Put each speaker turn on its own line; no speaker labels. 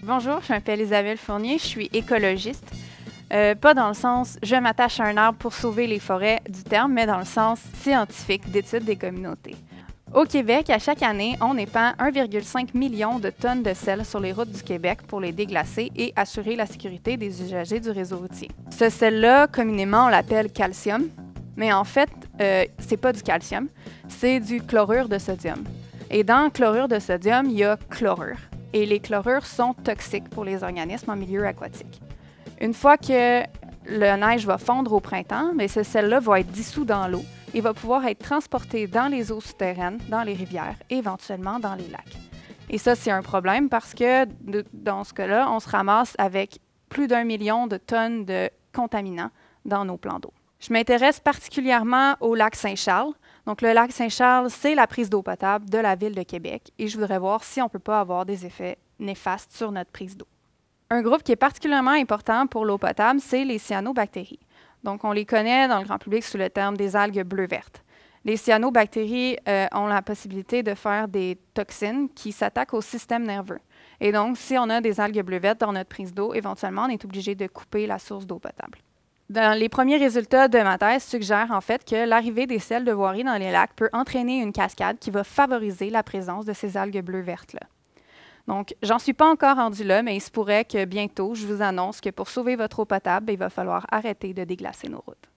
Bonjour, je m'appelle Isabelle Fournier, je suis écologiste. Pas dans le sens « je m'attache à un arbre pour sauver les forêts » du terme, mais dans le sens scientifique d'étude des communautés. Au Québec, à chaque année, on épand 1,5 million de tonnes de sel sur les routes du Québec pour les déglacer et assurer la sécurité des usagers du réseau routier. Ce sel-là, communément, on l'appelle calcium, mais en fait, c'est pas du calcium, c'est du chlorure de sodium. Et dans le chlorure de sodium, il y a chlorure. Et les chlorures sont toxiques pour les organismes en milieu aquatique. Une fois que la neige va fondre au printemps, mais ce sel-là va être dissous dans l'eau et va pouvoir être transporté dans les eaux souterraines, dans les rivières et éventuellement dans les lacs. Et ça, c'est un problème parce que dans ce cas-là, on se ramasse avec plus d'1 million de tonnes de contaminants dans nos plans d'eau. Je m'intéresse particulièrement au lac Saint-Charles. Donc, le lac Saint-Charles, c'est la prise d'eau potable de la Ville de Québec et je voudrais voir si on ne peut pas avoir des effets néfastes sur notre prise d'eau. Un groupe qui est particulièrement important pour l'eau potable, c'est les cyanobactéries. Donc, on les connaît dans le grand public sous le terme des algues bleu-vertes. Les cyanobactéries ont la possibilité de faire des toxines qui s'attaquent au système nerveux. Et donc, si on a des algues bleu-vertes dans notre prise d'eau, éventuellement, on est obligé de couper la source d'eau potable. Dans les premiers résultats de ma thèse suggèrent en fait que l'arrivée des sels de voirie dans les lacs peut entraîner une cascade qui va favoriser la présence de ces algues bleu-vertes-là. Donc, j'en suis pas encore rendu là, mais il se pourrait que bientôt, je vous annonce que pour sauver votre eau potable, il va falloir arrêter de déglacer nos routes.